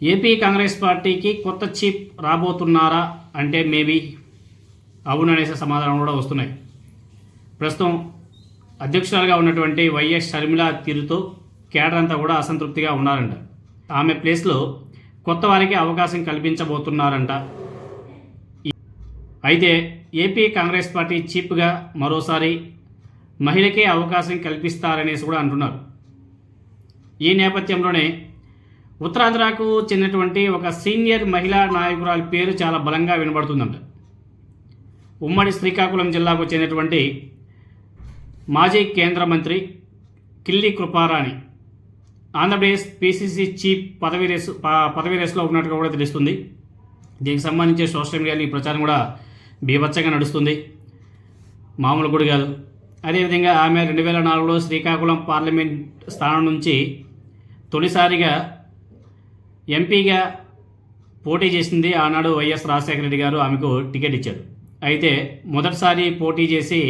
AP Congress పార్టీకి కొత్త chief రాబోతున్నారా అంటే మేబీ అవుననేసే సమాధానం కూడా వస్తున్నాయి. ప్రస్తుతం అధ్యక్షురాలుగా ఉన్నటువంటి వైఎస్ షర్మిల తీరుతో కేడర్ అంతా కూడా అసంతృప్తిగా ఉన్నారంట. ఆమె ప్లేస్లో కొత్త వారికి అవకాశం కల్పించబోతున్నారంట. అయితే ఏపీ కాంగ్రెస్ పార్టీ చీఫ్గా మరోసారి మహిళకే అవకాశం కల్పిస్తారనేసి కూడా అంటున్నారు. ఈ నేపథ్యంలోనే ఉత్తరాంధ్రకు చెందినటువంటి ఒక సీనియర్ మహిళా నాయకురాలి పేరు చాలా బలంగా వినబడుతుందంట. ఉమ్మడి శ్రీకాకుళం జిల్లాకు చెందినటువంటి మాజీ కేంద్ర మంత్రి కిల్లి కృపారాణి ఆంధ్రప్రదేశ్ పీసీసీ చీఫ్ పదవి రేసులో ఉన్నట్టుగా కూడా తెలుస్తుంది. దీనికి సంబంధించి సోషల్ మీడియాలో ఈ ప్రచారం కూడా బీభత్సంగా నడుస్తుంది, మామూలు కూడా కాదు. అదేవిధంగా ఆమె 2004లో శ్రీకాకుళం పార్లమెంట్ స్థానం నుంచి తొలిసారిగా ఎంపీగా పోటీ చేసింది. ఆనాడు వైఎస్ రాజశేఖర రెడ్డి గారు ఆమెకు టికెట్ ఇచ్చారు. అయితే మొదటిసారి పోటీ చేసి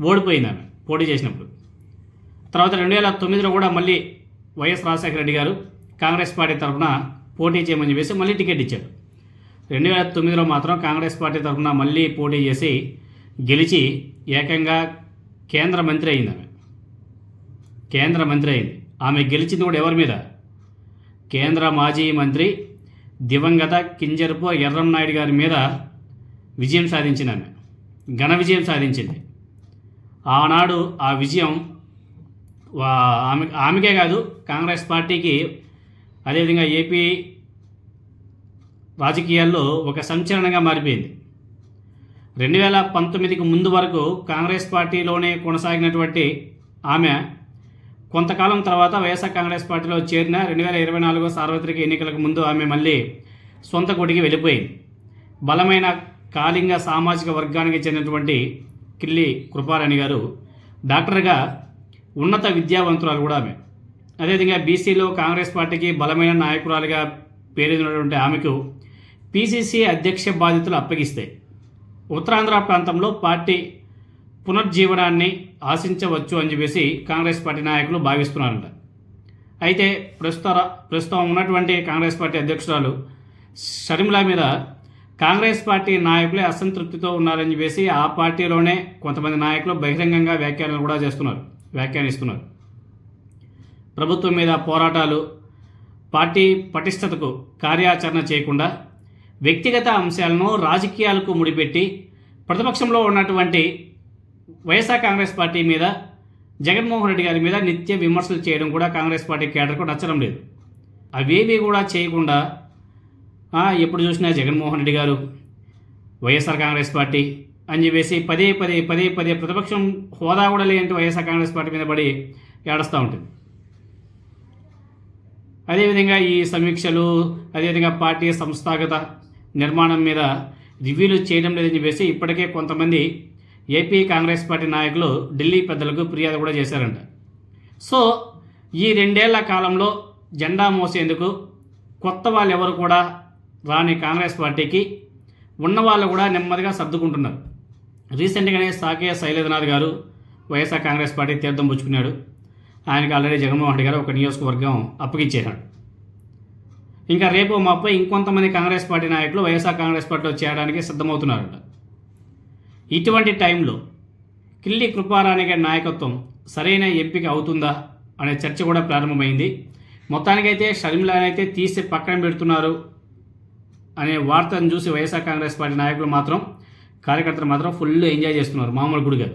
ఓడిపోయింది ఆమె పోటీ చేసినప్పుడు. తర్వాత 2009లో కూడా మళ్ళీ వైఎస్ రాజశేఖర రెడ్డి గారు కాంగ్రెస్ పార్టీ తరఫున పోటీ చేయమని చెప్పేసి మళ్ళీ టికెట్ ఇచ్చారు. 2009లో మాత్రం కాంగ్రెస్ పార్టీ తరఫున మళ్ళీ పోటీ చేసి గెలిచి ఏకంగా కేంద్ర మంత్రి అయింది. కేంద్ర మంత్రి అయింది. ఆమె గెలిచింది కూడా ఎవరి మీద? కేంద్ర మాజీ మంత్రి దివంగత కింజరపు ఎర్రంనాయుడు గారి మీద విజయం సాధించింది. ఆమె ఘన విజయం సాధించింది. ఆనాడు ఆ విజయం ఆమెకే కాదు, కాంగ్రెస్ పార్టీకి, అదేవిధంగా ఏపీ రాజకీయాల్లో ఒక సంచలనంగా మారిపోయింది. 2019కి ముందు వరకు కాంగ్రెస్ పార్టీలోనే కొనసాగినటువంటి ఆమె కొంతకాలం తర్వాత వైఎస్ఆర్ కాంగ్రెస్ పార్టీలో చేరిన 2024 సార్వత్రిక ఎన్నికలకు ముందు ఆమె మళ్ళీ సొంత గుడికి వెళ్ళిపోయింది. బలమైన కాళింగ సామాజిక వర్గానికి చెందినటువంటి కిల్లి కృపారాణి గారు డాక్టర్గా ఉన్నత విద్యావంతురాలు కూడా ఆమె. అదేవిధంగా బీసీలో కాంగ్రెస్ పార్టీకి బలమైన నాయకురాలుగా పేరొందినటువంటి ఆమెకు పీసీసీ అధ్యక్ష బాధ్యతలు అప్పగిస్తాయి. ఉత్తరాంధ్ర ప్రాంతంలో పార్టీ పునర్జీవనాన్ని ఆశించవచ్చు అని చెప్పేసి కాంగ్రెస్ పార్టీ నాయకులు భావిస్తున్నారంట. అయితే ప్రస్తుతం ఉన్నటువంటి కాంగ్రెస్ పార్టీ అధ్యక్షురాలు షర్మిల మీద కాంగ్రెస్ పార్టీ నాయకులే అసంతృప్తితో ఉన్నారని చెప్పేసి ఆ పార్టీలోనే కొంతమంది నాయకులు బహిరంగంగా వ్యాఖ్యానిస్తున్నారు. ప్రభుత్వం మీద పోరాటాలు, పార్టీ పటిష్టతకు కార్యాచరణ చేయకుండా వ్యక్తిగత అంశాలను రాజకీయాలకు ముడిపెట్టి ప్రతిపక్షంలో ఉన్నటువంటి వైఎస్ఆర్ కాంగ్రెస్ పార్టీ మీద, జగన్మోహన్ రెడ్డి గారి మీద నిత్య విమర్శలు చేయడం కూడా కాంగ్రెస్ పార్టీ కేడర్కు నచ్చడం లేదు. అవేవి కూడా చేయకుండా ఎప్పుడు చూసినా జగన్మోహన్ రెడ్డి గారు, వైఎస్ఆర్ కాంగ్రెస్ పార్టీ అని చెప్పేసి పదే పదే ప్రతిపక్షం హోదా కూడా లేని వైఎస్ఆర్ కాంగ్రెస్ పార్టీ మీద పడి ఏడుస్తూ ఉంటుంది. అదేవిధంగా ఈ సమీక్షలు, అదేవిధంగా పార్టీ సంస్థాగత నిర్మాణం మీద రివ్యూలు చేయడం లేదని చెప్పేసి ఇప్పటికే కొంతమంది ఏపీ కాంగ్రెస్ పార్టీ నాయకులు ఢిల్లీ పెద్దలకు ఫిర్యాదు కూడా చేశారంట. సో ఈ 2 ఏళ్ల కాలంలో జెండా మోసేందుకు కొత్త వాళ్ళు ఎవరు కూడా రాని కాంగ్రెస్ పార్టీకి ఉన్నవాళ్ళు కూడా నెమ్మదిగా సర్దుకుంటున్నారు. రీసెంట్గానే సాకే శైలేంద్రనాథ్ గారు వైఎస్ఆర్ కాంగ్రెస్ పార్టీ తీర్థం పుచ్చుకున్నాడు. ఆయనకు ఆల్రెడీ జగన్మోహన్ రెడ్డి గారు ఒక నియోజకవర్గం అప్పగించేశాడు. ఇంకా రేపు మాపై ఇంకొంతమంది కాంగ్రెస్ పార్టీ నాయకులు వైఎస్ఆర్ కాంగ్రెస్ పార్టీలో చేరడానికి సిద్ధమవుతున్నారట. ఇటువంటి టైంలో కిల్లి కృపారాణి గారి నాయకత్వం సరైన ఎంపిక అవుతుందా అనే చర్చ కూడా ప్రారంభమైంది. మొత్తానికైతే షర్మిలనైతే తీసి పక్కన పెడుతున్నారు అనే వార్తను చూసి వైఎస్ఆర్ కాంగ్రెస్ పార్టీ నాయకులు మాత్రం, కార్యకర్తలు మాత్రం ఫుల్ ఎంజాయ్ చేస్తున్నారు, మామూలు గుడిగా.